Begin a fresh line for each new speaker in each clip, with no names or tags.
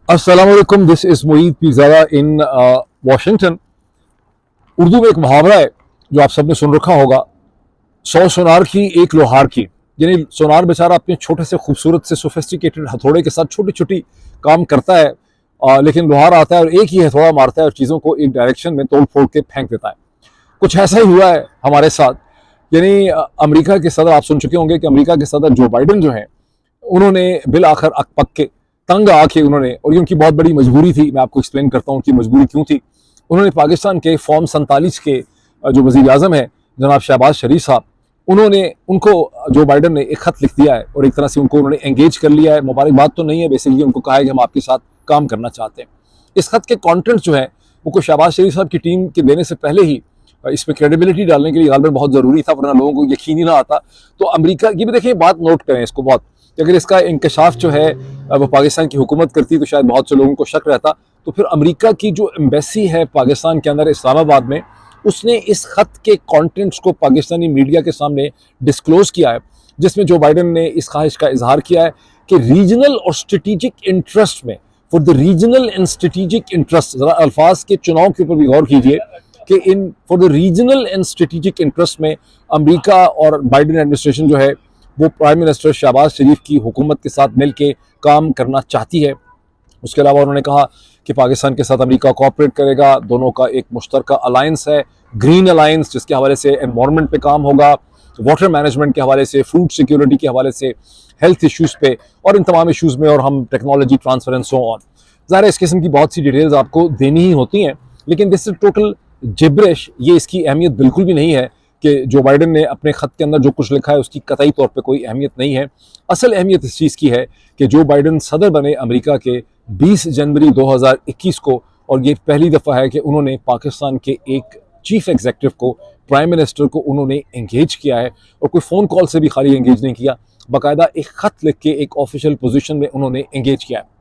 अस्सलाम वालेकुम, this is Moeed Pirzada in Washington. Urdu में एक मुहावरा है जो आप सबने सुन रखा होगा, 100 सोनार की एक लोहार की। यानी सोनार बेचारा अपने छोटे से खूबसूरत से सोफिस्टिकेटेड हथौड़े के साथ छोटी छोटी काम करता है, लेकिन लोहार आता है और एक ही हथौड़ा मारता है और चीज़ों को एक डायरेक्शन में तोड़ फोड़ के फेंक देता है। कुछ ऐसा ही हुआ है हमारे साथ। यानी अमेरिका के सदर, आप सुन चुके होंगे कि अमेरिका के सदर जो बाइडन जो हैं, उन्होंने बिल आखिर अक पक के तंग आके उन्होंने, और ये उनकी बहुत बड़ी मजबूरी थी, मैं आपको एक्सप्लेन करता हूँ उनकी मजबूरी क्यों थी। उन्होंने पाकिस्तान के फॉर्म 47 के जो वज़ीर आज़म है जनाब शहबाज शरीफ साहब, उन्होंने उनको जो बाइडन ने एक खत लिख दिया है और एक तरह से उनको उन्होंने एंगेज कर लिया है। मुबारकबाद तो नहीं है, बेसिकली उनको कहा है कि हम आपके साथ काम करना चाहते हैं। इस खत के कॉन्टेंट जो है उनको शहबाज शरीफ साहब की टीम के देने से पहले ही इसमें क्रेडिबिलिटी डालने के लिए गालबन बहुत ज़रूरी था, वरना लोगों को यकीन ही ना आता। तो अमेरिका ये भी देखिए, बात नोट करें इसको बहुत, कि अगर इसका इंकशाफ जो है वो पाकिस्तान की हुकूमत करती तो शायद बहुत से लोगों को शक रहता। तो फिर अमेरिका की जो एम्बेसी है पाकिस्तान के अंदर इस्लामाबाद में, उसने इस खत के कंटेंट्स को पाकिस्तानी मीडिया के सामने डिस्क्लोज किया है, जिसमें जो बाइडन ने इस ख्वाहिश का इजहार किया है कि रीजनल और स्ट्रेटेजिक इंटरेस्ट में, for the regional and strategic interest, जरा अल्फाज के चुनाव के ऊपर भी गौर कीजिए कि in for the regional and strategic interest में अमेरिका और बाइडन एडमिनिस्ट्रेशन जो है वो प्राइम मिनिस्टर शहबाज शरीफ की हुकूमत के साथ मिलकर काम करना चाहती है। उसके अलावा उन्होंने कहा कि पाकिस्तान के साथ अमेरिका कोऑपरेट करेगा, दोनों का एक मुश्तरका अलायंस है, ग्रीन अलायंस, जिसके हवाले से एनवायरनमेंट पे काम होगा, वाटर मैनेजमेंट के हवाले से, फूड सिक्योरिटी के हवाले से, हेल्थ इश्यूज़ पे और इन तमाम इश्यूज़ में, और हम technology transfer and so on. ज़ाहिर है इस किस्म की बहुत सी डिटेल्स आपको देनी ही होती हैं, लेकिन दिस इज टोटल जिब्रिश। ये इसकी अहमियत बिल्कुल भी नहीं है कि जो बाइडन ने अपने ख़त के अंदर जो कुछ लिखा है उसकी कतई तौर पे कोई अहमियत नहीं है। असल अहमियत इस चीज़ की है कि जो बाइडन सदर बने अमेरिका के 20 जनवरी 2021 को, और ये पहली दफ़ा है कि उन्होंने पाकिस्तान के एक चीफ एग्जीक्यूटिव को, प्राइम मिनिस्टर को उन्होंने एंगेज किया है, और कोई फ़ोन कॉल से भी खाली एंगेज नहीं किया, बाकायदा एक ख़त लिख के एक ऑफिशियल पोजीशन में उन्होंने एंगेज किया है।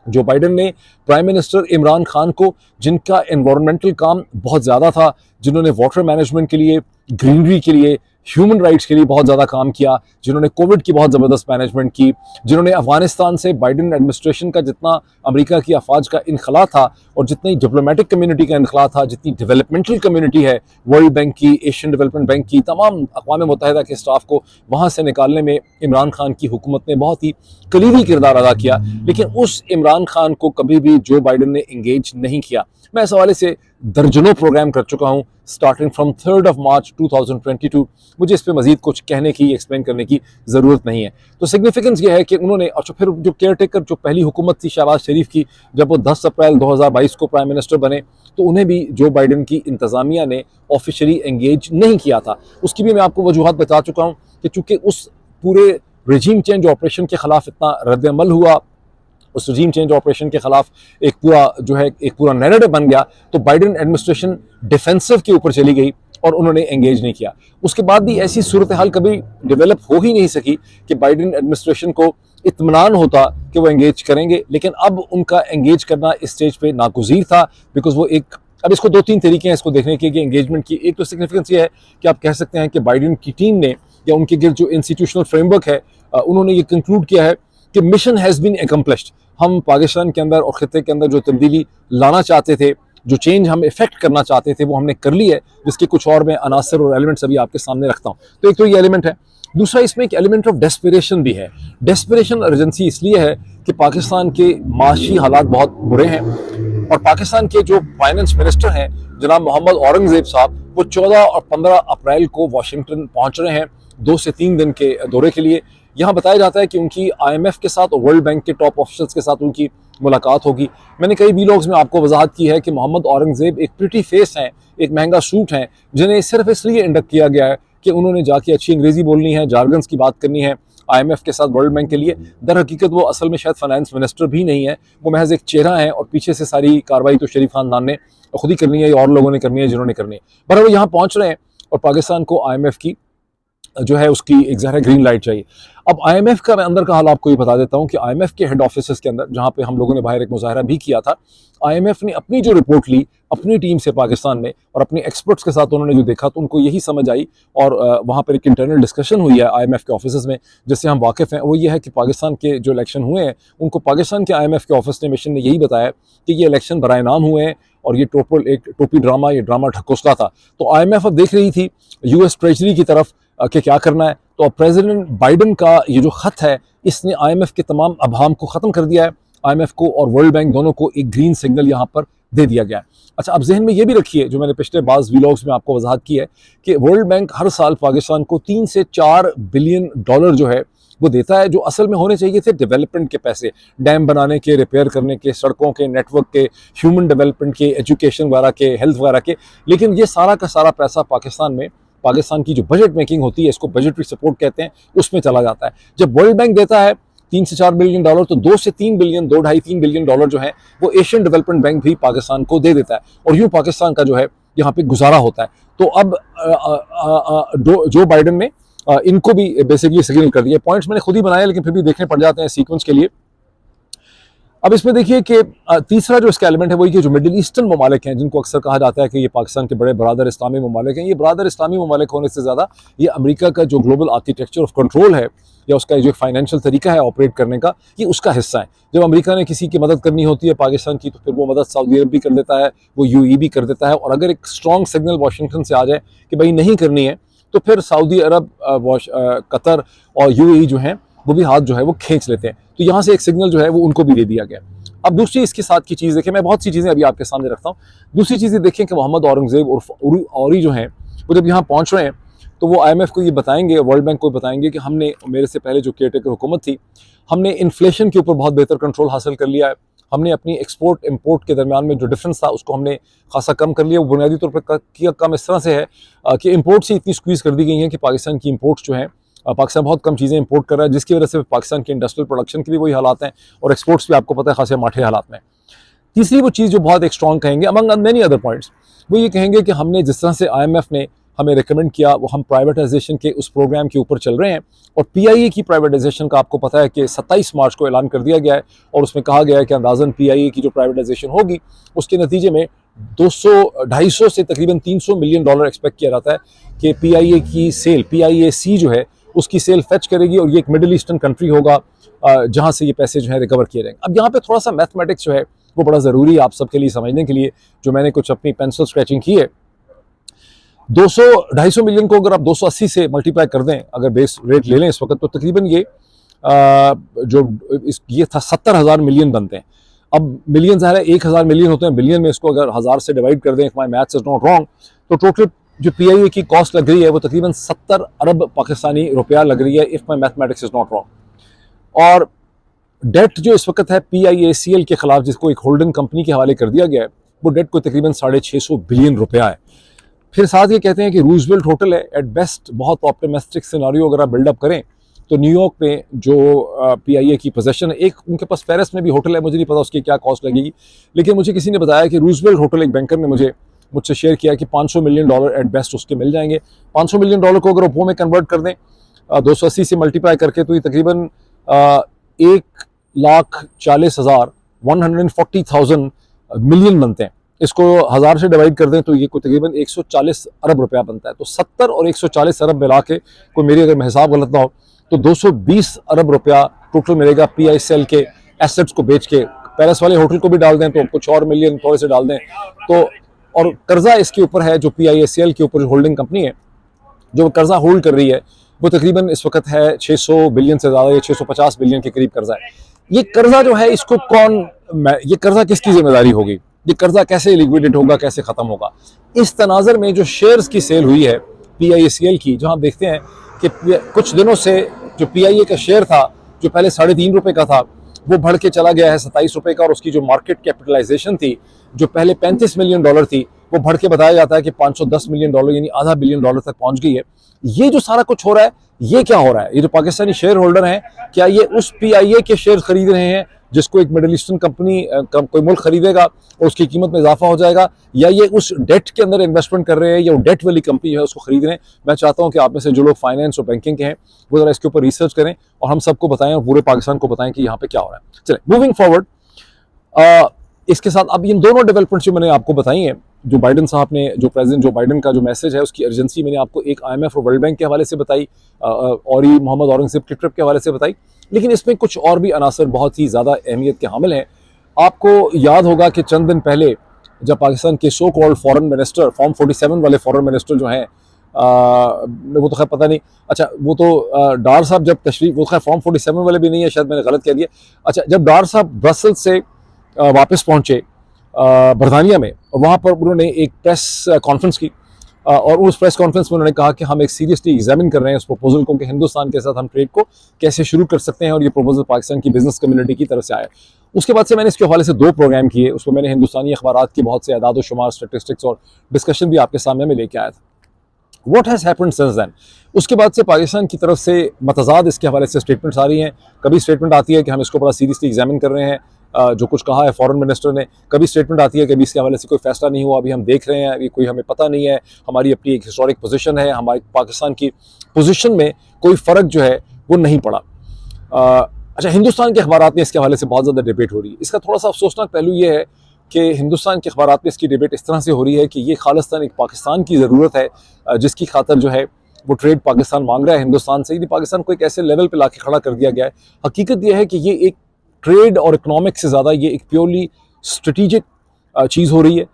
जो बाइडन ने प्राइम मिनिस्टर इमरान खान को, जिनका एनवायरमेंटल काम बहुत ज़्यादा था, जिन्होंने वाटर मैनेजमेंट के लिए, ग्रीनरी के लिए, ह्यूमन राइट्स के लिए बहुत ज़्यादा काम किया, जिन्होंने कोविड की बहुत ज़बरदस्त मैनेजमेंट की, जिन्होंने अफगानिस्तान से बाइडन एडमिनिस्ट्रेशन का जितना अमेरिका की अफवाज का इनखला था और जितनी डिप्लोमेटिक कम्युनिटी का इनखला था, जितनी डेवलपमेंटल कम्युनिटी है, वर्ल्ड बैंक की, एशियन डेवलपमेंट बैंक की, तमाम अक़वाम मुत्तहिदा के स्टाफ को वहाँ से निकालने में इमरान खान की हुकूमत ने बहुत ही कलीदी किरदार अदा किया। लेकिन उस इमरान खान को कभी भी जो बाइडन ने इंगेज नहीं किया। मैं इस हवाले से दर्जनों प्रोग्राम कर चुका हूँ स्टार्टिंग फ्रॉम 3 मार्च 2022। मुझे इस पर मजीद कुछ कहने की, एक्सप्लेन करने की ज़रूरत नहीं है। तो सिग्निफिकेंस ये है कि उन्होंने, और फिर जो केयर टेकर जो पहली हुकूमत थी शहबाज शरीफ की, जब वो 10 अप्रैल 2022 को प्राइम मिनिस्टर बने, तो उन्हें भी जो बाइडन की इंतज़ामिया ने ऑफिशियली एंगेज नहीं किया था। उसकी भी मैं आपको वजूहत बता चुका हूँ कि चूँकि उस पूरे रजीम चेंज ऑपरेशन के ख़िलाफ़ इतना रद्द-ए-अमल हुआ, उस रजीम चेंज ऑपरेशन के खिलाफ एक पूरा नैरेटिव बन गया, तो बाइडन एडमिनिस्ट्रेशन डिफेंसिव के ऊपर चली गई और उन्होंने एंगेज नहीं किया। उसके बाद भी ऐसी सूरत हाल कभी डेवलप हो ही नहीं सकी कि बाइडन एडमिनिस्ट्रेशन को इत्मीनान होता कि वो एंगेज करेंगे, लेकिन अब उनका एंगेज करना इस स्टेज पे नागुज़ीर था, बिकॉज वो एक, अब इसको 2-3 तरीके हैं इसको देखने के कि एंगेजमेंट की। एक तो सिग्निफिकेंस ये है कि आप कह सकते हैं कि बाइडन की टीम ने, या उनके गिर्द जो इंस्टीट्यूशनल फ्रेमवर्क है, उन्होंने ये कंक्लूड किया है कि मिशन हैज़ बीन एकम्प्लिश्ड। हम पाकिस्तान के अंदर और खित्ते के अंदर जो तब्दीली लाना चाहते थे, जो चेंज हम इफेक्ट करना चाहते थे, वो हमने कर ली है, जिसके कुछ और मैं अनासर और एलिमेंट्स अभी आपके सामने रखता हूँ। तो एक तो ये एलिमेंट है। दूसरा, इसमें एक एलिमेंट ऑफ डेस्परेशन भी है। डेस्परेशन अर्जेंसी इसलिए है कि पाकिस्तान के माशी हालात बहुत बुरे हैं, और पाकिस्तान के जो फाइनेंस मिनिस्टर हैं जनाब मोहम्मद औरंगजेब साहब, वो 14 और 15 अप्रैल को वाशिंगटन पहुँच रहे हैं 2 से 3 दिन के दौरे के लिए। यहाँ बताया जाता है कि उनकी IMF के साथ और वर्ल्ड बैंक के टॉप ऑफिसर्स के साथ उनकी मुलाकात होगी। मैंने कई वीलॉग्स में आपको वजाहत की है कि मोहम्मद औरंगजेब एक प्रिटी फेस हैं, एक महंगा सूट हैं, जिन्हें सिर्फ इसलिए इंडक्ट किया गया है कि उन्होंने जाके अच्छी अंग्रेजी बोलनी है, जार्गन्स की बात करनी है IMF के साथ, वर्ल्ड बैंक के लिए। दर हकीकत वो असल में शायद फाइनेंस मिनिस्टर भी नहीं है, वो महज एक चेहरा है, और पीछे से सारी कार्रवाई तो शरीफ खानदान ने खुद ही करनी है, या और लोगों ने करनी है जिन्होंने करनी है। पर वो यहाँ पहुँच रहे हैं और पाकिस्तान को IMF की जो है उसकी एक ज़रा ग्रीन लाइट चाहिए। अब आईएमएफ का मैं अंदर का हाल आपको ये बता देता हूँ कि आईएमएफ के हेड ऑफिस के अंदर, जहाँ पे हम लोगों ने बाहर एक मुजाहरा भी किया था, आईएमएफ ने अपनी जो रिपोर्ट ली अपनी टीम से पाकिस्तान में और अपने एक्सपर्ट्स के साथ उन्होंने जो देखा तो उनको यही समझ आई, और वहाँ पर एक इंटरनल डिस्कशन हुई है आईएमएफ के ऑफिस में जिससे हम वाकिफ़ हैं। वो ये है कि पाकिस्तान के जो इलेक्शन हुए हैं उनको पाकिस्तान के आईएमएफ के ऑफिस ने मिशन ने यही बताया कि ये इलेक्शन बराए नाम हुए हैं और ये एक टोपी ड्रामा, ये ड्रामा ढकोसला था। तो आईएमएफ अब देख रही थी यूएस ट्रेजरी की तरफ कि क्या करना है। तो अब प्रेसिडेंट बाइडन का ये जो खत है इसने आईएमएफ के तमाम अभाम को ख़त्म कर दिया है। आईएमएफ को और वर्ल्ड बैंक दोनों को एक ग्रीन सिग्नल यहाँ पर दे दिया गया है। अच्छा, अब जहन में ये भी रखिए, जो मैंने पिछले बाज़ व्लॉग्स में आपको वजाहत की है कि वर्ल्ड बैंक हर साल पाकिस्तान को 3 से 4 बिलियन डॉलर जो है वो देता है, जो असल में होने चाहिए थे डेवलपमेंट के पैसे, डैम बनाने के, रिपेयर करने के, सड़कों के, नेटवर्क के, ह्यूमन डेवलपमेंट के, एजुकेशन वगैरह के, हेल्थ वगैरह के। लेकिन ये सारा का सारा पैसा पाकिस्तान की जो बजट मेकिंग होती है, इसको बजटरी सपोर्ट कहते हैं, उसमें चला जाता है। जब वर्ल्ड बैंक देता है 3 से 4 बिलियन डॉलर, तो 2 से 3 बिलियन, 2-2.5-3 बिलियन डॉलर जो है वो एशियन डेवलपमेंट बैंक भी पाकिस्तान को दे देता है, और यूँ पाकिस्तान का जो है यहाँ पे गुजारा होता है। तो अब जो बाइडन ने इनको भी बेसिकली सिग्नल कर दिया। पॉइंट्स मैंने खुद ही बनाए लेकिन फिर भी देखने पड़ जाते हैं सीक्वेंस के लिए। अब इसमें देखिए कि तीसरा जो इसका एलिमेंट है वही कि जो मिडिल ईस्टर्न ममालिक हैं, जिनको अक्सर कहा जाता है कि ये पाकिस्तान के बड़े बरादर इस्लामी ममालिक हैं, ये बरादर इस्लामी ममालिक होने से ज़्यादा ये अमेरिका का जो ग्लोबल आर्किटेक्चर ऑफ कंट्रोल है या उसका जो फाइनेंशियल तरीका है ऑपरेट करने का, ये उसका हिस्सा है। जब अमेरिका ने किसी की मदद करनी होती है पाकिस्तान की, तो फिर वो मदद सऊदी अरब भी कर देता है, वो यूएई भी कर देता है, और अगर एक स्ट्रॉन्ग सिग्नल वाशिंगटन से आ जाए कि भाई नहीं करनी है, तो फिर सऊदी अरब, कतर और यूएई जो हैं वो भी हाथ जो है वो खींच लेते हैं। तो यहाँ से एक सिग्नल जो है वो उनको भी दे दिया गया। अब दूसरी इसके साथ की चीज़ देखें, मैं बहुत सी चीज़ें अभी आपके सामने रखता हूँ। दूसरी चीज़ें देखें कि मोहम्मद औरंगजेब उर्फ औरी जो हैं वो जब यहाँ पहुँच रहे हैं तो वो आईएमएफ को ये बताएंगे, वर्ल्ड बैंक को बताएंगे कि हमने, मेरे से पहले जो केयरटेकर हुकूमत थी, हमने इन्फ्लेशन के ऊपर बहुत बेहतर कंट्रोल हासिल कर लिया है। हमने अपनी एक्सपोर्ट इम्पोर्ट के दरमियान में जो डिफरेंस था उसको हमने खासा कम कर लिया। वो बुनियादी तौर पर किया कम इस तरह से है कि इम्पोर्ट से इतनी स्क्वीज़ कर दी गई हैं कि पाकिस्तान की इम्पोर्ट्स जो हैं, पाकिस्तान बहुत कम चीज़ें इंपोर्ट कर रहा है, जिसकी वजह से पाकिस्तान के इंडस्ट्रियल प्रोडक्शन के भी वही हालात हैं और एक्सपोर्ट्स भी आपको पता है खासे माठे हालात में। तीसरी वो चीज़ जो बहुत एक स्ट्रॉन्ग कहेंगे अमंग मेनी अदर पॉइंट्स, वो ये कहेंगे कि हमने जिस तरह से आईएमएफ ने हमें रिकमेंड किया, वो हम प्राइवेटाइजेशन के उस प्रोग्राम के ऊपर चल रहे हैं। और पीआईए की प्राइवेटाइजेशन का आपको पता है कि 27 मार्च को ऐलान कर दिया गया है, और उसमें कहा गया है कि अंदाज़न पीआईए की जो प्राइवेटाइजेशन होगी उसके नतीजे में 200-250 से तकरीबन 300 मिलियन डॉलर एक्सपेक्ट किया जाता है कि पीआईए की सेल, पीआईएसी जो है उसकी सेल फेच करेगी, और ये एक मिडिल ईस्टर्न कंट्री होगा जहाँ से ये पैसे जो है रिकवर किए जाएंगे। अब यहाँ पे थोड़ा सा मैथमेटिक्स जो है वो बड़ा ज़रूरी है आप सबके लिए समझने के लिए, जो मैंने कुछ अपनी पेंसिल स्क्रैचिंग की है। 200-250 मिलियन को अगर आप 280 से मल्टीप्लाई कर दें, अगर बेस रेट ले लें इस वक्त, तो तकरीबन ये ये था 70,000 मिलियन बनते हैं। अब मिलियन ज़ाहिर है 1000 मिलियन होते हैं, बिलियन में इसको अगर 1000 से डिवाइड कर दें, if my maths is not wrong, तो टोटल जो पीआईए की कॉस्ट लग रही है वो तकरीबन 70 अरब पाकिस्तानी रुपया लग रही है, if my mathematics is not wrong. और डेट जो इस वक्त है पीआईएसीएल के खिलाफ, जिसको एक होल्डिंग कंपनी के हवाले कर दिया गया है, वो डेट को तकरीबन 650 बिलियन रुपया है। फिर साथ ये कहते हैं कि रूजवेल्ट होटल है एट बेस्ट, बहुत ऑप्टिमिस्टिक सिनारियो अगर आप बिल्डअप करें तो न्यूयॉर्क में जो पीआईए की पोजीशन है, एक उनके पास पेरिस में भी होटल है, मुझे नहीं पता उसकी क्या कॉस्ट लगेगी, लेकिन मुझे किसी ने बताया कि रूजवेल्ट होटल, एक बैंकर ने मुझसे शेयर किया कि 500 मिलियन डॉलर एट बेस्ट उसके मिल जाएंगे। 500 मिलियन डॉलर को अगर रुपयों में कन्वर्ट कर दें 280 से मल्टीप्लाई करके, तो ये तकरीबन 1,40,000 मिलियन बनते हैं। इसको 1000 से डिवाइड कर दें तो ये तकरीबन 140 अरब रुपया बनता है। तो 70 और 140 अरब मिला के, कोई मेरी अगर मैं हिसाब गलत ना हो, तो 220 अरब रुपया टोटल मिलेगा पीआईसीएल के एसेट्स को बेच के। पेरिस वाले होटल को भी डाल दें तो कुछ और मिलियन थोड़े से डाल दें तो, और कर्जा इसके ऊपर है जो पीआईसीएल के ऊपर होल्डिंग कंपनी है जो कर्जा होल्ड कर रही है, वो तकरीबन इस वक्त है 600 बिलियन से ज़्यादा, या 650 बिलियन के करीब कर्जा है। ये कर्जा जो है इसको ये कर्जा किसकी जिम्मेदारी होगी, ये कर्जा कैसे लिक्विडेट होगा, कैसे ख़त्म होगा? इस तनाज़र में जो शेयर्स की सेल हुई है पीआईसीएल की, जहाँ देखते हैं कि कुछ दिनों से जो पीआईए का शेयर था जो पहले 3.5 रुपये का था, वो बढ़ के चला गया है 27 रुपये का, और उसकी जो मार्केट कैपिटलाइजेशन थी जो पहले 35 मिलियन डॉलर थी, वो बढ़ के बताया जाता है कि 510 मिलियन डॉलर यानी आधा बिलियन डॉलर तक पहुंच गई है। ये जो सारा कुछ हो रहा है, ये क्या हो रहा है? ये जो पाकिस्तानी शेयर होल्डर हैं, क्या ये उस पीआईए के शेयर खरीद रहे हैं जिसको एक मिडिल ईस्टर्न कंपनी कोई मुल्क खरीदेगा और उसकी कीमत में इजाफा हो जाएगा, या ये उस डेट के अंदर इन्वेस्टमेंट कर रहे हैं या वो डेट वाली कंपनी है उसको खरीद रहे हैं। मैं चाहता हूँ कि आप में से जो लोग फाइनेंस और बैंकिंग के हैं वो जरा इसके ऊपर रिसर्च करें और हम सबको बताएं और पूरे पाकिस्तान को बताएं कि यहाँ पे क्या हो रहा है। चले मूविंग फॉरवर्ड, इसके साथ अब इन दोनों डेवलपमेंट्स जो मैंने आपको बताई हैं, जो बाइडन साहब ने, जो प्रेसिडेंट जो बाइडन का जो मैसेज है उसकी अर्जेंसी मैंने आपको एक IMF और वर्ल्ड बैंक के हवाले से बताई, और ही मोहम्मद औरंगजेब की ट्रिप के हवाले से बताई, लेकिन इसमें कुछ और भी अनासर बहुत ही ज़्यादा अहमियत के हामिल हैं। आपको याद होगा कि चंद दिन पहले जब पाकिस्तान के so called foreign minister, form 47 वाले फॉरेन मिनिस्टर जो हैं, वो तो खैर पता नहीं, अच्छा वो तो डार साहब जब तशरीफ, वो खैर फॉर्म 47 वाले भी नहीं है, शायद मैंने गलत कह दिया। अच्छा, जब डार साहब ब्रसल्स से वापस पहुंचे बरतानिया में, वहाँ पर उन्होंने एक प्रेस कॉन्फ्रेंस की, और उस प्रेस कॉन्फ्रेंस में उन्होंने कहा कि हम एक सीरियसली एग्जामिन कर रहे हैं उस प्रपोजल को कि हिंदुस्तान के साथ हम ट्रेड को कैसे शुरू कर सकते हैं, और ये प्रपोजल पाकिस्तान की बिजनेस कम्युनिटी की तरफ से आया। उसके बाद से मैंने इसके हवाले से 2 प्रोग्राम किए, उसमें मैंने हिंदुस्तानी अखबारात की बहुत से अदाद शुमार, स्टेटिस्टिक्स और डिस्कशन भी आपके सामने में लेके आया था। What has happened since then? उसके बाद से पाकिस्तान की तरफ से मतजाद इसके हवाले से स्टेटमेंट्स आ रही हैं। कभी स्टेटमेंट आती है कि हम इसको बड़ा सीरियसली एग्जामिन कर रहे हैं, जो कुछ कहा है फॉरेन मिनिस्टर ने, कभी स्टेटमेंट आती है कि अभी इसके हवाले से कोई फैसला नहीं हुआ, अभी हम देख रहे हैं, अभी कोई हमें पता नहीं है, हमारी अपनी एक हिस्टोरिक पोजीशन है, हमारी पाकिस्तान की पोजीशन में कोई फ़र्क जो है वो नहीं पड़ा। अच्छा, हिंदुस्तान के अखबारात में इसके हवाले से बहुत ज़्यादा डिबेट हो रही है। इसका थोड़ा सा अफसोसनाक पहलू ये है कि हिंदुस्तान के अखबारात में इसकी डिबेट इस तरह से हो रही है कि ये खालिस्तान एक पाकिस्तान की ज़रूरत है, जिसकी खातर जो है वो ट्रेड पाकिस्तान मांग रहा है हिंदुस्तान से, यदि पाकिस्तान को एक ऐसे लेवल पे लाके खड़ा कर दिया गया है। हकीकत यह है कि ये एक ट्रेड और इकोनॉमिक से ज़्यादा ये एक प्योरली स्ट्रेटिजिक चीज़ हो रही है।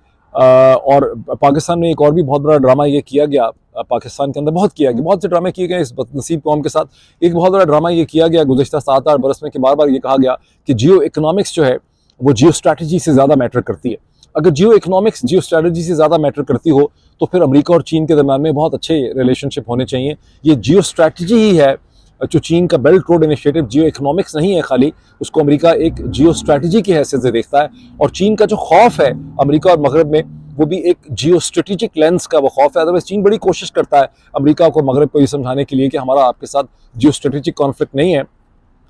और पाकिस्तान में एक और भी बहुत बड़ा ड्रामा ये किया गया, पाकिस्तान के अंदर बहुत किया गया, बहुत से ड्रामे किए गए इस बदनसीब कौम के साथ। एक बहुत बड़ा ड्रामा ये किया गया गुज़श्ता 7-8 बरस में कि बार बार ये कहा गया कि जियो इकोनॉमिक्स जो है वो जियो स्ट्रैटेजी से ज़्यादा मैटर करती है। अगर जियो इकोनॉमिक्स जियो स्ट्रैटेजी से ज़्यादा मैटर करती हो तो फिर अमेरिका और चीन के दरम्यान में बहुत अच्छे रिलेशनशिप होने चाहिए। ये जियो स्ट्रैटेजी ही है जो चीन का बेल्ट रोड इनिशिएटिव, जियो इकोनॉमिक्स नहीं है खाली, उसको अमेरिका एक जियो स्ट्रैटेजी की हैसियत से देखता है। और चीन का जो खौफ है अमेरिका और मगरब में, वो भी एक जियो स्ट्रेटेजिक लेंस का वो खौफ है। अदरवाइज चीन बड़ी कोशिश करता है अमेरिका को, मगरब को ये समझाने के लिए कि हमारा आपके साथ जियो स्ट्रेटेजिक कॉन्फ्लिक्ट नहीं है,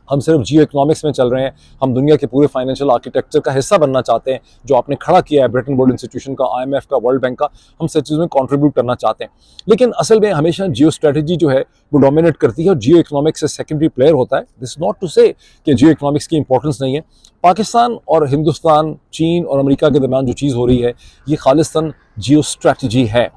हम सिर्फ जियो इकोनॉमिक्स में चल रहे हैं, हम दुनिया के पूरे फाइनेंशियल आर्किटेक्चर का हिस्सा बनना चाहते हैं जो आपने खड़ा किया है ब्रिटेन वुड्स इंस्टीट्यूशन का, IMF का, वर्ल्ड बैंक का, हम सब चीज़ों में कंट्रीब्यूट करना चाहते हैं। लेकिन असल में हमेशा जियो स्ट्रैटेजी जो है वो डोमिनेट करती है और जियो इकोनॉमिक्स से सेकेंडरी प्लेयर होता है। दिस नॉट टू से कि जियो इकोनॉमिक्स की इंपॉर्टेंस नहीं है। पाकिस्तान और हिंदुस्तान, चीन और अमेरिका के दरमियान जो चीज़ हो रही है ये खालिस्तान जियो स्ट्रैटेजी है,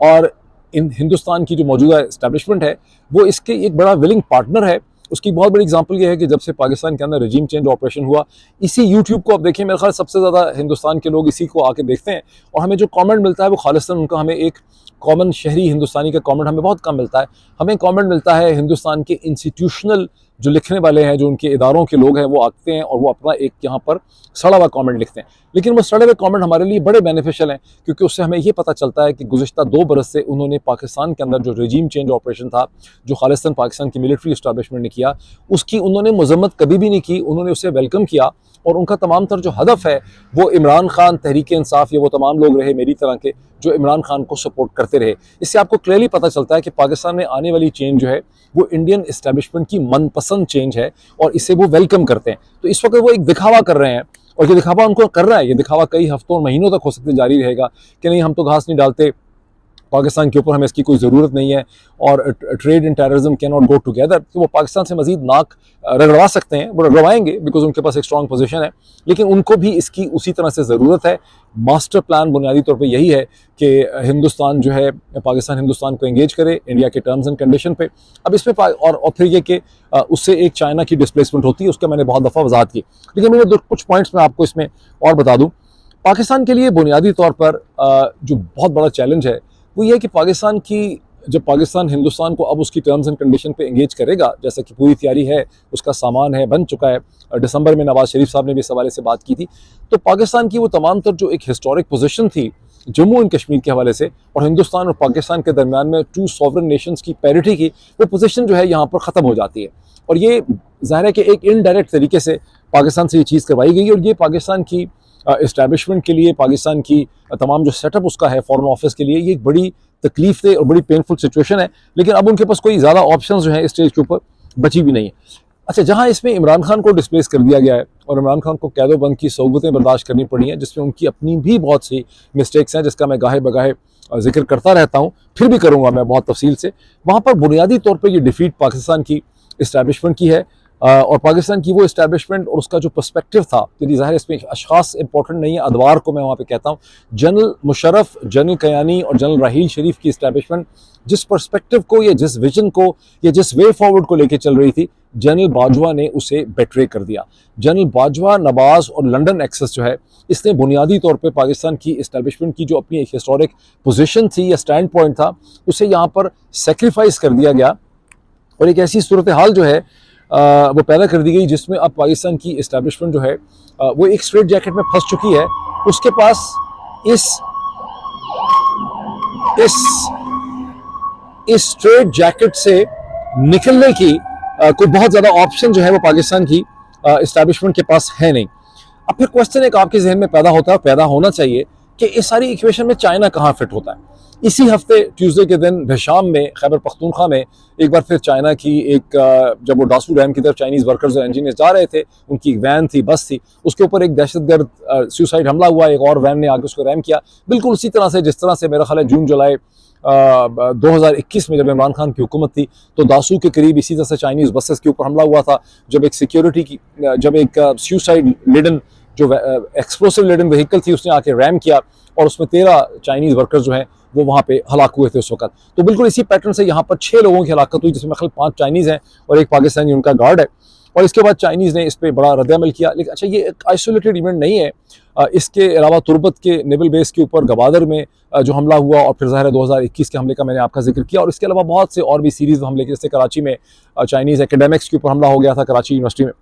और इन हिंदुस्तान की जो मौजूदा इस्टेब्लिशमेंट है वो इसके एक बड़ा विलिंग पार्टनर है। उसकी बहुत बड़ी एग्जांपल ये है कि जब से पाकिस्तान के अंदर रजीम चेंज ऑपरेशन हुआ, इसी यूट्यूब को आप देखिए, मेरे ख्याल सबसे ज़्यादा हिंदुस्तान के लोग इसी को आके देखते हैं, और हमें जो कमेंट मिलता है वो खालिस्तान उनका, हमें एक कॉमन शहरी हिंदुस्तानी का कमेंट हमें बहुत कम मिलता है। हमें कमेंट मिलता है हिंदुस्तान के इंस्टीट्यूशनल जो लिखने वाले हैं, जो उनके इदारों के लोग हैं, वो आते हैं और वो अपना एक यहाँ पर सड़ा हुआ कमेंट लिखते हैं। लेकिन वो सड़े हुए कमेंट हमारे लिए बड़े बेनिफिशियल हैं, क्योंकि उससे हमें ये पता चलता है कि गुज़श्ता 2 बरस से उन्होंने पाकिस्तान के अंदर जो रजीम चेंज ऑपरेशन था, जो खालिस्तान पाकिस्तान की मिलिट्री इस्टेब्लिशमेंट ने किया, उसकी उन्होंने मजम्मत कभी भी नहीं की, उन्होंने उसे वेलकम किया। और उनका तमाम तर जो हदफ है वो इमरान खान, तहरीक इंसाफ, या वो तमाम लोग रहे मेरी तरह के जो इमरान खान को सपोर्ट करते रहे। इससे आपको क्लियरली पता चलता है कि पाकिस्तान में आने वाली चेंज जो है वो इंडियन इस्टेब्लिशमेंट की मनपसंद चेंज है और इसे वो वेलकम करते हैं। तो इस वक्त वो एक दिखावा कर रहे हैं, और ये दिखावा उनको कर रहा है, ये दिखावा कई हफ्तों और महीनों तक हो सकते जारी रहेगा कि नहीं हम तो घास नहीं डालते पाकिस्तान के ऊपर, हमें इसकी कोई ज़रूरत नहीं है, और trade and terrorism can not go together. तो वो पाकिस्तान से मजीद नाक रगड़वा सकते हैं, वो रगड़वाएंगे बिकॉज उनके पास एक स्ट्रॉन्ग पोजीशन है, लेकिन उनको भी इसकी उसी तरह से ज़रूरत है। मास्टर प्लान बुनियादी तौर पे यही है कि हिंदुस्तान जो है, पाकिस्तान हिंदुस्तान को एंगेज करे इंडिया के टर्म्स एंड कंडीशन पे। अब इसमें और फिर ये कि उससे एक चाइना की डिस्प्लेसमेंट होती है, उसका मैंने बहुत दफ़ा वजाहत की, लेकिन मैंने कुछ पॉइंट्स में आपको इसमें और बता दूँ। पाकिस्तान के लिए बुनियादी तौर पर जो बहुत बड़ा चैलेंज है वो ये है कि पाकिस्तान की, जब पाकिस्तान हिंदुस्तान को अब उसकी टर्म्स एंड कंडीशन पे एंगेज करेगा, जैसा कि पूरी तैयारी है, उसका सामान है, बन चुका है, दिसंबर में नवाज शरीफ साहब ने भी इस हवाले से बात की थी, तो पाकिस्तान की वो तमाम तर जो एक हिस्टोरिक पोजीशन थी जम्मू एंड कश्मीर के हवाले से, और हिंदुस्तान और पाकिस्तान के दरमियान में 2 सॉवरन नेशंस की पैरिटी की वो पोजीशन जो है यहाँ पर ख़त्म हो जाती है। और ये ज़ाहिर है कि एक इनडायरेक्ट तरीके से पाकिस्तान से ये चीज़ करवाई गई, और ये पाकिस्तान की इस्टेब्लिशमेंट के लिए, पाकिस्तान की तमाम जो सेटअप उसका है फॉरेन ऑफिस के लिए, ये एक बड़ी तकलीफ दे और बड़ी पेनफुल सिचुएशन है। लेकिन अब उनके पास कोई ज़्यादा ऑप्शंस जो है इस स्टेज के ऊपर बची भी नहीं है। अच्छा, जहां इसमें इमरान खान को डिस्प्लेस कर दिया गया है और इमरान खान को कैदोबंद की सोबतें बर्दाश्त करनी पड़ी हैं, जिसमें उनकी अपनी भी बहुत सी मिस्टेक्स हैं, जिसका मैं गाहे बगाहे जिक्र करता रहता हूं, फिर भी करूंगा मैं बहुत तफसील से। वहां पर बुनियादी तौर पर यह डिफीट पाकिस्तान की इस्टेब्लिशमेंट की है, और पाकिस्तान की वो इस्टेब्लिशमेंट और उसका जो पर्सपेक्टिव था, यदि ज़ाहिर इसमें अशखास इंपॉर्टेंट नहीं है, अदवार को मैं वहाँ पे कहता हूँ, जनरल मुशर्रफ, जनरल कयानी और जनरल राहील शरीफ की इस्टेब्लिशमेंट जिस पर्सपेक्टिव को या जिस विजन को या जिस वे फॉरवर्ड को लेके चल रही थी, जनरल बाजवा ने उसे बेट्रे कर दिया। जनरल बाजवा, नवाज और लंदन एक्सेस जो है, इसने बुनियादी तौर पर पाकिस्तान की इस्टेब्लिशमेंट की जो अपनी एक हिस्टोरिक पोजिशन थी या स्टैंड पॉइंट था, उसे यहाँ पर सेक्रीफाइस कर दिया गया और एक ऐसी सूरत हाल जो है वो पैदा कर दी गई जिसमें अब पाकिस्तान की इस्टेब्लिशमेंट जो है वो एक स्ट्रेट जैकेट में फंस चुकी है। उसके पास इस इस इस स्ट्रेट जैकेट से निकलने की कोई बहुत ज़्यादा ऑप्शन जो है वो पाकिस्तान की इस्टेब्लिशमेंट के पास है नहीं। अब फिर क्वेश्चन एक आपके जहन में पैदा होता है, पैदा होना चाहिए कि इस सारी इक्वेशन में चाइना कहाँ फिट होता है। इसी हफ्ते ट्यूसडे के दिन भशाम में, खैबर पख्तूनख्वा में एक बार फिर चाइना की एक, जब वो डासू डैम की तरफ चाइनीज़ वर्कर्स और इंजीनियर्स जा रहे थे, उनकी एक वैन थी, बस थी, उसके ऊपर एक दहशतगर्द सुसाइड हमला हुआ। एक और वैन ने आके उसको रैम किया, बिल्कुल उसी तरह से जिस तरह से मेरा ख्याल है जून जुलाई 2021 में जब इमरान खान की हुकूमत थी, तो दासू के करीब इसी तरह से चाइनीज़ बसेस के ऊपर हमला हुआ था, जब एक सिक्योरिटी की, जब एक सुसाइड लेडन जो एक्सप्लोसिव लेडन व्हीकल थी उसने आके रैम किया और उसमें 13 चाइनीज़ वर्कर्स जो हैं वो वहाँ पे हलाक हुए थे उस वक्त। तो बिल्कुल इसी पैटर्न से यहाँ पर 6 लोगों की हलाकत हुई, जिसमें खाली 5 चाइनीज़ हैं और एक पाकिस्तानी उनका गार्ड है। और इसके बाद चाइनीज़ ने इस पर बड़ा रद्द-ए-अमल किया। लेकिन अच्छा, ये एक आइसोलेटेड इवेंट नहीं है। इसके अलावा तुर्बत के नेवल बेस के ऊपर गवादर में जो हमला हुआ और फिर ज़ाहिर है 2021 के हमले का मैंने आपका जिक्र किया, और इसके अलावा बहुत से और भी सीरीज़ हमले, जैसे कराची में चाइनीज़ एकेडमिक्स के ऊपर हमला हो गया था, कराची यूनिवर्सिटी में,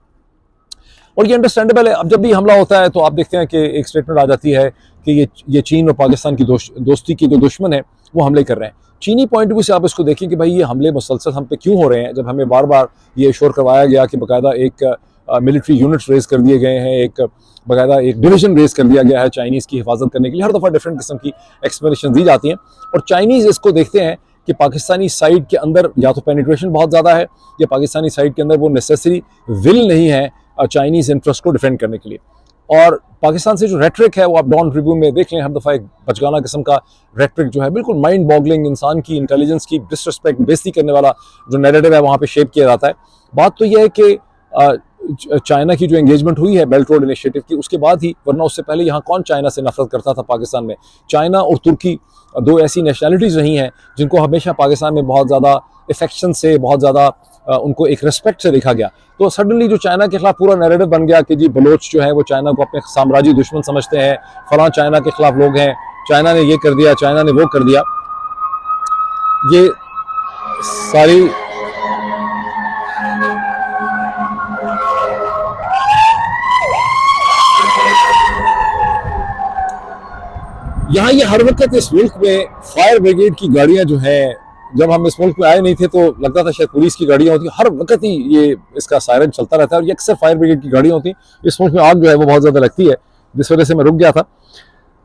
और ये अंडरस्टैंडेबल है। अब जब भी हमला होता है तो आप देखते हैं कि एक स्टेटमेंट आ जाती है कि ये चीन और पाकिस्तान की दोस्ती की जो दुश्मन है वो हमले कर रहे हैं। चीनी पॉइंट ऑफ व्यू से आप इसको देखें कि भाई ये हमले मुसलसल हम पे क्यों हो रहे हैं, जब हमें बार बार ये शोर करवाया गया कि बाकायदा एक मिलिट्री यूनिट्स रेज कर दिए गए हैं, एक बाकायदा एक डिवीजन रेज कर दिया गया है चाइनीज़ की हिफाजत करने के लिए। हर दफ़ा डिफरेंट किस्म की एक्सप्लेनेशन दी जाती हैं, और चाइनीज़ इसको देखते हैं कि पाकिस्तानी साइड के अंदर या तो पेनिट्रेशन बहुत ज़्यादा है, या पाकिस्तानी साइड के अंदर वो नेसेसरी विल नहीं है चाइनीज़ इंटरेस्ट को डिफेंड करने के लिए। और पाकिस्तान से जो रेटरिक है वो आप डॉन ट्रिब्यून में देख लें, हर दफ़ा एक बचगाना किस्म का रेटरिक जो है, बिल्कुल माइंड बॉगलिंग, इंसान की इंटेलिजेंस की डिसरिस्पेक्ट, बेइज्जती करने वाला जो नैरेटिव है वहाँ पे शेप किया जाता है। बात तो यह है कि चाइना की जो एंगेजमेंट हुई है बेल्ट रोड इनिशिएटिव की, उसके बाद ही, वरना उससे पहले यहाँ कौन चाइना से नफरत करता था पाकिस्तान में। चाइना और तुर्की दो ऐसी नेशनैलिटीज़ रही हैं जिनको हमेशा पाकिस्तान में बहुत ज़्यादा इफेक्शन से, बहुत ज़्यादा उनको एक रिस्पेक्ट से देखा गया। तो सडनली जो चाइना के खिलाफ पूरा नैरेटिव बन गया कि जी बलोच जो है वो चाइना को अपने साम्राज्य दुश्मन समझते हैं, फलां चाइना के खिलाफ लोग हैं, चाइना ने ये कर दिया, चाइना ने वो कर दिया। ये सारी यहाँ ये हर वक्त इस मुल्क में फायर ब्रिगेड की गाड़ियां जो हैं, जब हम इस मुल्क में आए नहीं थे तो लगता था शायद पुलिस की गाड़ियां होती, हर वक्त ही ये इसका सायरन चलता रहता है और ये अक्सर फायर ब्रिगेड की गाड़ियां होती। इस मुल्क में आग जो है वो बहुत ज़्यादा लगती है, जिस वजह से मैं रुक गया था।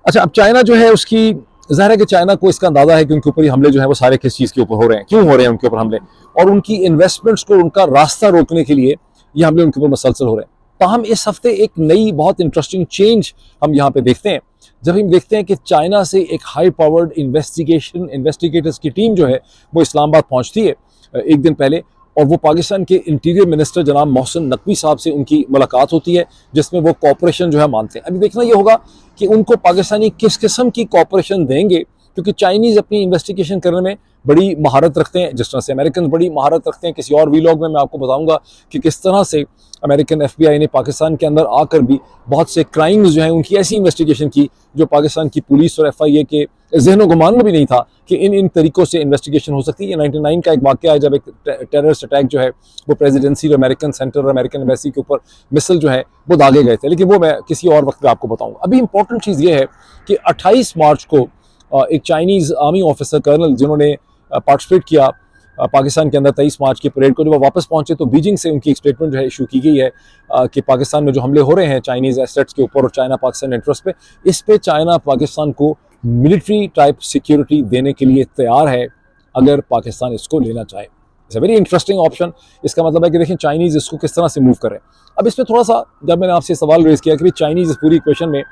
अच्छा, अब चाइना जो है उसकी, ज़ाहिर है कि चाइना को इसका अंदाजा है कि उनके ऊपर ये हमले जो है वो सारे किस चीज़ के ऊपर हो रहे हैं, क्यों हो रहे हैं उनके ऊपर हमले, और उनकी इन्वेस्टमेंट्स को, उनका रास्ता रोकने के लिए ये हमले उनके ऊपर मसलसल हो रहे हैं। ताहम इस हफ्ते एक नई बहुत इंटरेस्टिंग चेंज हम यहाँ पे देखते हैं, जब हम देखते हैं कि चाइना से एक हाई पावर्ड इन्वेस्टिगेटर्स की टीम जो है वो इस्लामाबाद पहुंचती है एक दिन पहले, और वो पाकिस्तान के इंटीरियर मिनिस्टर जनाब मोहसिन नकवी साहब से उनकी मुलाकात होती है, जिसमें वो कॉपरेशन जो है मानते हैं। अभी देखना ये होगा कि उनको पाकिस्तानी किस किस्म की कॉपरेशन देंगे, क्योंकि चाइनीज़ अपनी इन्वेस्टिगेशन करने में बड़ी महारत रखते हैं, जिस तरह से अमेरिकन बड़ी महारत रखते हैं। किसी और वीलॉग में मैं आपको बताऊंगा कि किस तरह से अमेरिकन FBI ने पाकिस्तान के अंदर आकर भी बहुत से क्राइम्स जो हैं उनकी ऐसी इन्वेस्टिगेशन की जो पाकिस्तान की पुलिस और FIA के ज़हनो गुमान में भी नहीं था कि इन तरीक़ों से इन्वेस्टिगेशन हो सकती है। ये 99 का एक वाक़या है, जब एक टेररिस्ट अटैक जो है वो प्रेसिडेंसी और अमेरिकन सेंटर और अमेरिकन एम्बेसी के ऊपर मिसल जो है वो दागे गए थे, लेकिन वो मैं किसी और वक्त पर आपको बताऊँगा। अभी इंपॉर्टेंट चीज़ ये है कि 28 मार्च को एक चाइनीज़ आर्मी ऑफिसर कर्नल जिन्होंने पार्टिसिपेट किया पाकिस्तान के अंदर 23 मार्च की परेड को, जब वो वापस पहुंचे तो बीजिंग से उनकी एक स्टेटमेंट जो है इशू की गई है कि पाकिस्तान में जो हमले हो रहे हैं चाइनीज़ एसेट्स के ऊपर और चाइना पाकिस्तान इंटरेस्ट पे, इस पे चाइना पाकिस्तान को मिलिट्री टाइप सिक्योरिटी देने के लिए तैयार है अगर पाकिस्तान इसको लेना चाहे। It's a very interesting option. इसका मतलब है कि देखिए चाइनीज़ इसको किस तरह से मूव करें। अब इसमें थोड़ा सा, जब मैंने आपसे सवाल रेज किया कि भाई चाइनीज़ इस पूरी इक्वेशन में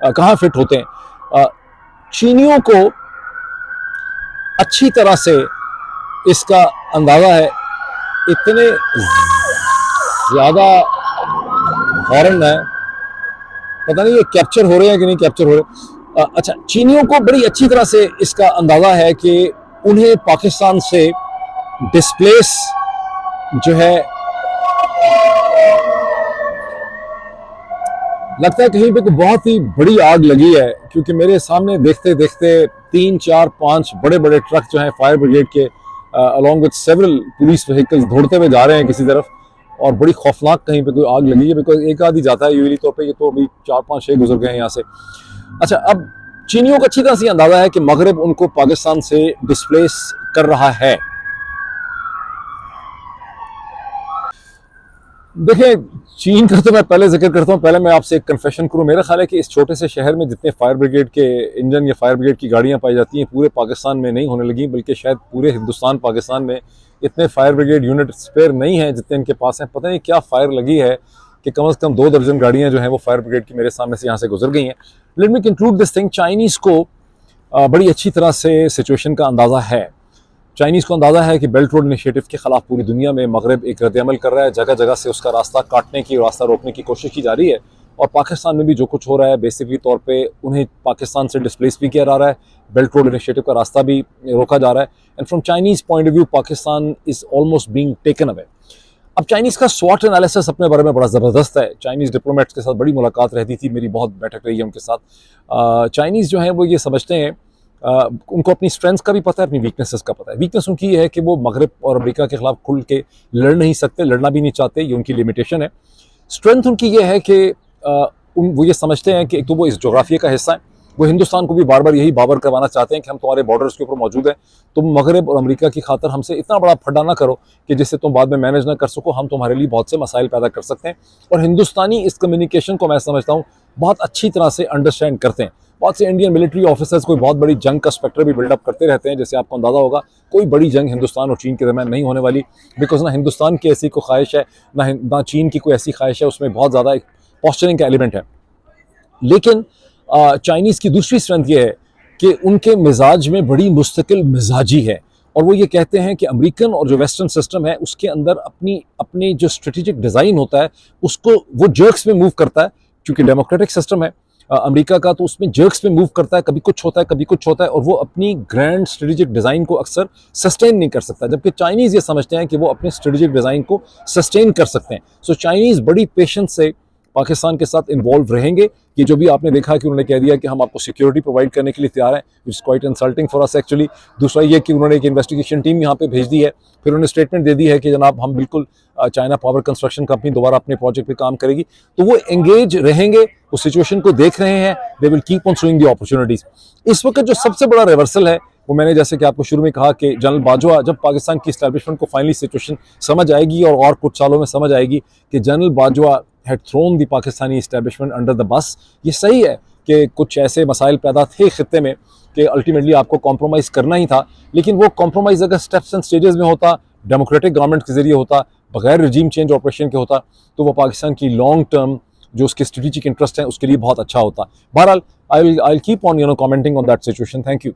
कहाँ फिट होते हैं, चीनियों को अच्छी तरह से इसका अंदाज़ा है। इतने ज़्यादा हॉर्न है, पता नहीं ये कैप्चर हो रहे हैं कि नहीं कैप्चर हो रहे। अच्छा, चीनियों को बड़ी अच्छी तरह से इसका अंदाज़ा है कि उन्हें पाकिस्तान से डिस्प्लेस जो है, लगता है कहीं पे कोई बहुत ही बड़ी आग लगी है, क्योंकि मेरे सामने देखते देखते 3, 4, 5 बड़े बड़े ट्रक जो हैं फायर ब्रिगेड के along with several police vehicles दौड़ते हुए जा रहे हैं किसी तरफ, और बड़ी खौफनाक कहीं पे कोई आग लगी है, बिकॉज एक आध ही जाता है यूजली तौर पे, ये तो अभी 4, 5, 6 गुजर गए हैं यहाँ से। अच्छा, अब चीनियों को अच्छी तरह से अंदाजा है कि मगरब उनको पाकिस्तान से डिस्प्लेस कर रहा है। देखिए, चीन का तो मैं पहले जिक्र करता हूँ। पहले मैं आपसे एक कन्फेशन करूँ। मेरा ख्याल है कि इस छोटे से शहर में जितने फायर ब्रिगेड के इंजन या फायर ब्रिगेड की गाड़ियाँ पाई जाती हैं, पूरे पाकिस्तान में नहीं होने लगी, बल्कि शायद पूरे हिंदुस्तान पाकिस्तान में इतने फायर ब्रिगेड यूनिट स्पेयर नहीं हैं जितने इनके पास हैं। पता नहीं क्या फायर लगी है कि कम से कम 2 दर्जन गाड़ियाँ जो हैं वो फायर ब्रिगेड की मेरे सामने से यहाँ से गुजर गई हैं। Let me conclude this thing, Chinese को बड़ी अच्छी तरह से सिचुएशन का अंदाज़ा है। चाइनीज़ को अंदाज़ा है कि बेल्ट रोड इनिशिएटिव के खिलाफ पूरी दुनिया में मगरब एक रद्द-ए-अमल कर रहा है। जगह जगह से उसका रास्ता काटने की, रास्ता रोकने की कोशिश की जा रही है, और पाकिस्तान में भी जो कुछ हो रहा है बेसिकली तौर पे उन्हें पाकिस्तान से डिस्प्लेस भी किया जा रहा है। बेल्ट रोड इनिशिएटिव का रास्ता भी रोका जा रहा है, and from Chinese point of view Pakistan is almost being taken away. अब चाइनीज़ का स्वॉट एनालिसिस अपने बारे में बड़ा ज़बरदस्त है। चाइनीज़ डिप्लोमेट्स के साथ बड़ी मुलाकात रहती थी मेरी, बहुत बैठक रही है उनके साथ। चाइनीज़ जो है वो ये समझते हैं, उनको अपनी स्ट्रेंथ का भी पता है, अपनी वीकनेसेस का पता है। वीकनेस उनकी ये है कि वो मगरब और अमेरिका के खिलाफ खुल के लड़ नहीं सकते, लड़ना भी नहीं चाहते, ये उनकी लिमिटेशन है। स्ट्रेंथ उनकी ये है कि वो ये समझते हैं कि एक तो वो इस जोग्राफिया का हिस्सा है, वो हिंदुस्तान को भी बार बार यही बावर करवाना चाहते हैं कि हम तुम्हारे बॉर्डर्स के ऊपर मौजूद हैं, तुम मगरब और अमेरिका की खातर हमसे इतना बड़ा फड्डा ना करो कि जिससे तुम बाद में मैनेज ना कर सको, हम तुम्हारे लिए बहुत से मसाइल पैदा कर सकते हैं। और हिंदुस्तानी इस कम्युनिकेशन को मैं समझता हूँ बहुत अच्छी तरह से अंडरस्टैंड करते हैं। बहुत से इंडियन मिलिट्री ऑफिसर्स कोई बहुत बड़ी जंग का स्पेक्टर भी बिल्डअप करते रहते हैं, जैसे आपको अंदाजा होगा कोई बड़ी जंग हिंदुस्तान और चीन के दरमियान नहीं होने वाली, बिकॉज ना हिंदुस्तान की ऐसी कोई ख्वाहिश है, ना चीन की कोई ऐसी ख्वाहिश है, उसमें बहुत ज़्यादा एक पॉस्चरिंग का एलिमेंट है। लेकिन चाइनीज़ की दूसरी स्ट्रेंथ ये है कि उनके मिजाज में बड़ी मुस्तकिल मिजाजी है, और वो ये कहते हैं कि अमेरिकन और जो वेस्टर्न सिस्टम है उसके अंदर अपनी जो स्ट्रेटेजिक डिज़ाइन होता है उसको वो जर्क्स में मूव करता है, क्योंकि डेमोक्रेटिक सिस्टम है अमेरिका का, तो उसमें जर्क्स में मूव करता है, कभी कुछ होता है कभी कुछ होता है, और वो अपनी ग्रैंड स्ट्रेटेजिक डिज़ाइन को अक्सर सस्टेन नहीं कर सकता, जबकि चाइनीज़ ये समझते हैं कि वो अपने स्ट्रेटेजिक डिज़ाइन को सस्टेन कर सकते हैं। सो चाइनीज़ बड़ी पेशेंस से पाकिस्तान के साथ इन्वॉल्व रहेंगे। कि जो भी आपने देखा कि उन्होंने कह दिया कि हम आपको सिक्योरिटी प्रोवाइड करने के लिए तैयार हैं, it's quite insulting for us actually. दूसरा ये कि उन्होंने एक इन्वेस्टिगेशन टीम यहाँ पे भेज दी है, फिर उन्होंने स्टेटमेंट दे दी है कि जनाब हम बिल्कुल चाइना पावर कंस्ट्रक्शन कंपनी दोबारा अपने प्रोजेक्ट पे काम करेगी, तो वो एंगेज रहेंगे, वो सिचुएशन को देख रहे हैं, they will keep on showing the opportunities. इस वक्त जो सबसे बड़ा रिवर्सल है वो मैंने जैसे कि आपको शुरू में कहा कि जनरल बाजवा, जब पाकिस्तान की इस्टेब्लिशमेंट को फाइनली सिचुएशन समझ आएगी और कुछ सालों में समझ आएगी कि general Bajwa had thrown the Pakistani establishment under the bus. ये सही है कि कुछ ऐसे मसाइल पैदा थे खित्ते में कि अल्टीमेटली आपको कॉम्प्रोमाइज़ करना ही था, लेकिन वो कॉम्प्रोमाइज़ अगर स्टेप्स एंड स्टेजेस में होता, डेमोक्रेटिक गवर्नमेंट के जरिए होता, बगैर रिजीम चेंज ऑपरेशन के होता, तो वो पाकिस्तान की लॉन्ग टर्म जो उसके स्ट्रेटेजिक इंटरेस्ट हैं उसके लिए बहुत अच्छा होता। बहरहाल I will keep on commenting on that situation. Thank you.